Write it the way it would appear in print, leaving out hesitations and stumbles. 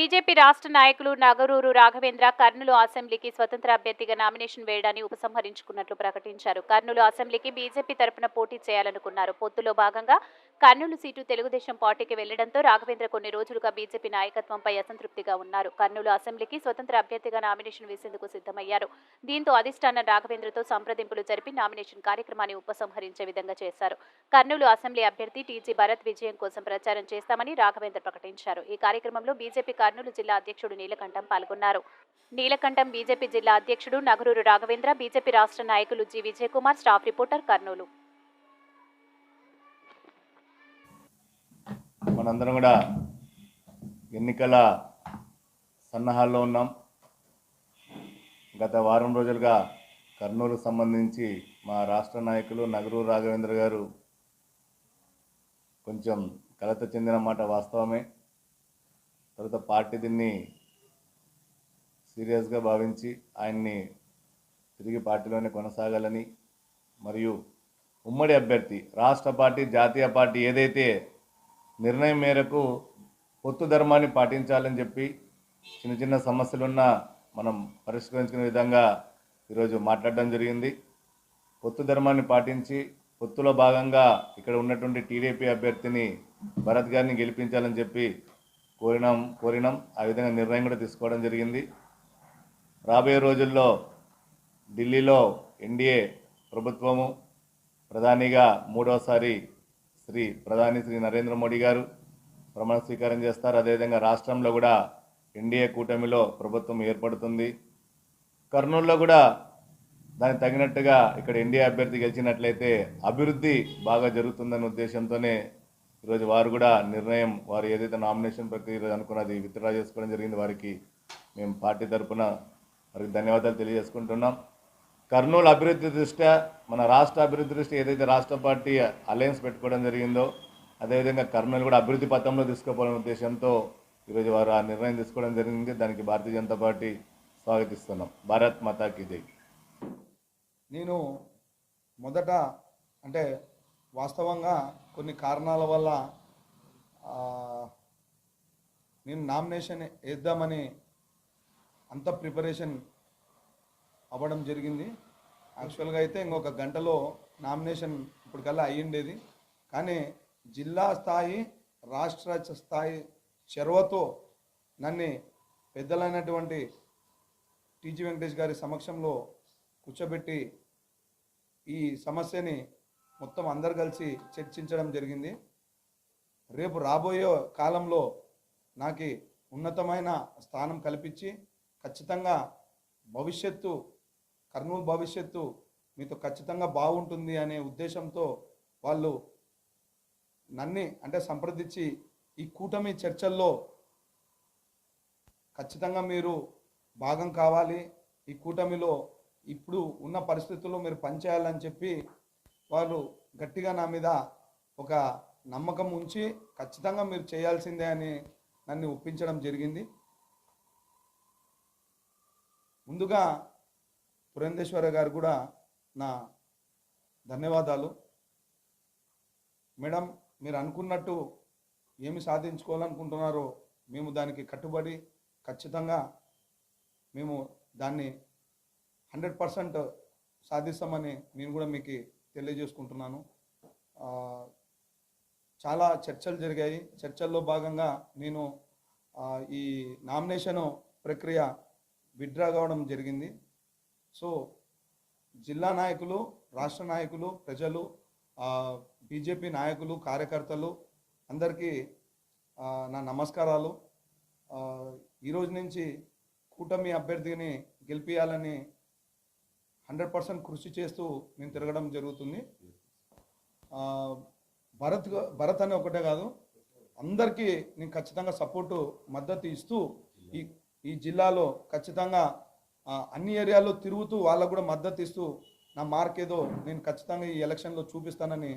BJP రాష్ట్ర నాయకులు నగరూరు రాఘవేంద్ర కర్నూలు అసెంబ్లీకి స్వతంత్ర అభ్యర్థిగా నామినేషన్ వేయడాన్ని ఉపసంహరించుకున్నట్లు ప్రకటించారు. కర్నూలు అసెంబ్లీకి బీజేపీ తరపున పోటీ చేయాలనుకున్నారు. పొత్తులో భాగంగా కర్నూలు సీటు తెలుగుదేశం పార్టీకి వెళ్లడంతో రాఘవేంద్ర కొన్ని రోజులుగా బీజేపీ నాయకత్వంపై అసంతృప్తిగా ఉన్నారు. కర్నూలు అసెంబ్లీకి స్వతంత్ర అభ్యర్థిగా నామినేషన్ వేసేందుకు సిద్ధమయ్యారు. దీంతో అధిష్టానం రాఘవేంద్రతో సంప్రదింపులు జరిపి నామినేషన్ కార్యక్రమాన్ని ఉపసంహరించే విధంగా చేశారు. కర్నూలు అసెంబ్లీ అభ్యర్థి టీజీ భరత్ విజయం కోసం ప్రచారం చేస్తామని రాఘవేంద్ర ప్రకటించారు. ఈ కార్యక్రమంలో బీజేపీ కర్నూలు జిల్లా అధ్యక్షుడు నీలకంఠం పాల్గొన్నారు. నీలకంఠం బీజేపీ జిల్లా అధ్యక్షుడు నగరూరు రాఘవేంద్ర, బీజేపీ రాష్ట్ర నాయకులు G Vijayakumar, staff reporter Kurnool. మనందరం కూడా ఎన్నికల సన్నాహాల్లో ఉన్నాం. గత వారం రోజులుగా కర్నూలు సంబంధించి మా రాష్ట్ర నాయకులు నగరూరు రాఘవేంద్ర గారు కొంచెం కలత చెందిన మాట వాస్తవమే. తర్వాత పార్టీ దీన్ని సీరియస్గా భావించి ఆయన్ని తిరిగి పార్టీలోనే కొనసాగాలని, మరియు ఉమ్మడి అభ్యర్థి రాష్ట్ర పార్టీ జాతీయ పార్టీ ఏదైతే నిర్ణయం మేరకు పొత్తు ధర్మాన్ని పాటించాలని చెప్పి చిన్న చిన్న సమస్యలున్నా మనం పరిష్కరించుకునే విధంగా ఈరోజు మాట్లాడడం జరిగింది. పొత్తు ధర్మాన్ని పాటించి పొత్తులో భాగంగా ఇక్కడ ఉన్నటువంటి టీడీపీ అభ్యర్థిని భరత్ గారిని గెలిపించాలని చెప్పి కోరినాం. ఆ విధంగా నిర్ణయం కూడా తీసుకోవడం జరిగింది. రాబోయే రోజుల్లో ఢిల్లీలో ఎన్డీఏ ప్రభుత్వము ప్రధానిగా మూడోసారి ప్రధాని శ్రీ నరేంద్ర మోడీ గారు ప్రమాణ స్వీకారం చేస్తారు. అదేవిధంగా రాష్ట్రంలో కూడా ఎన్డీఏ కూటమిలో ప్రభుత్వం ఏర్పడుతుంది. కర్నూలులో కూడా దానికి తగినట్టుగా ఇక్కడ ఎన్డీఏ అభ్యర్థి గెలిచినట్లయితే అభివృద్ధి బాగా జరుగుతుందనే ఉద్దేశంతోనే ఈరోజు వారు కూడా నిర్ణయం, వారు ఏదైతే నామినేషన్ ప్రక్రియ ఈరోజు అనుకున్నది విత్డ్రా చేసుకోవడం జరిగింది. వారికి మేము పార్టీ తరఫున వారికి ధన్యవాదాలు తెలియజేసుకుంటున్నాం. కర్నూలు అభివృద్ధి దృష్ట్యా, మన రాష్ట్ర అభివృద్ధి దృష్ట్యా ఏదైతే రాష్ట్ర పార్టీ అలయన్స్ పెట్టుకోవడం జరిగిందో అదేవిధంగా కర్నూలు కూడా అభివృద్ధి పథంలో తీసుకుపోవాలనే ఉద్దేశంతో ఈరోజు వారు ఆ నిర్ణయం తీసుకోవడం జరిగింది. దానికి భారతీయ జనతా పార్టీ స్వాగతిస్తున్నాం. భారత్ మాతాకి జై. నేను మొదట అంటే వాస్తవంగా కొన్ని కారణాల వల్ల నేను నామినేషన్ వేద్దామని అంత ప్రిపరేషన్ అవ్వడం జరిగింది. యాక్చువల్గా అయితే ఇంకొక గంటలో నామినేషన్ ఇప్పటికల్లా అయ్యిండేది. కానీ జిల్లా స్థాయి రాష్ట్ర స్థాయి చొరవతో నన్ను పెద్దలైనటువంటి టీజీ వెంకటేష్ గారి సమక్షంలో కూర్చోబెట్టి ఈ సమస్యని మొత్తం అందరు కలిసి చర్చించడం జరిగింది. రేపు రాబోయే కాలంలో నాకు ఉన్నతమైన స్థానం కల్పించి ఖచ్చితంగా కర్నూలు భవిష్యత్తు మీతో ఖచ్చితంగా బాగుంటుంది అనే ఉద్దేశంతో వాళ్ళు నన్ను సంప్రదించి ఈ కూటమి చర్చల్లో ఖచ్చితంగా మీరు భాగం కావాలి, ఈ కూటమిలో ఇప్పుడు ఉన్న పరిస్థితుల్లో మీరు పనిచేయాలని చెప్పి వాళ్ళు గట్టిగా నా మీద ఒక నమ్మకం ఉంచి ఖచ్చితంగా మీరు చేయాల్సిందే అని నన్ను ఒప్పించడం జరిగింది. ముందుగా పురంధేశ్వర గారు కూడా నా ధన్యవాదాలు. మేడం, మీరు అనుకున్నట్టు ఏమి సాధించుకోవాలనుకుంటున్నారో మేము దానికి కట్టుబడి ఖచ్చితంగా మేము దాన్ని 100% సాధిస్తామని నేను కూడా మీకు తెలియజేసుకుంటున్నాను. చాలా చర్చలు జరిగాయి. చర్చల్లో భాగంగా నేను ఈ నామినేషన్ ప్రక్రియ విత్డ్రా కావడం జరిగింది. సో జిల్లా నాయకులు, రాష్ట్ర నాయకులు, ప్రజలు, బీజేపీ నాయకులు, కార్యకర్తలు అందరికీ నా నమస్కారాలు. ఈరోజు నుంచి కూటమి అభ్యర్థిని గెలిపించాలని 100% కృషి చేస్తూ నేను తిరగడం జరుగుతుంది. భరత్ అనే ఒకటే కాదు, అందరికీ నేను ఖచ్చితంగా సపోర్టు మద్దతు ఇస్తూ ఈ జిల్లాలో ఖచ్చితంగా అన్ని ఏరియాల్లో తిరుగుతూ వాళ్ళకు కూడా మద్దతు ఇస్తూ నా మార్క్ ఏదో నేను ఖచ్చితంగా ఈ ఎలక్షన్లో చూపిస్తానని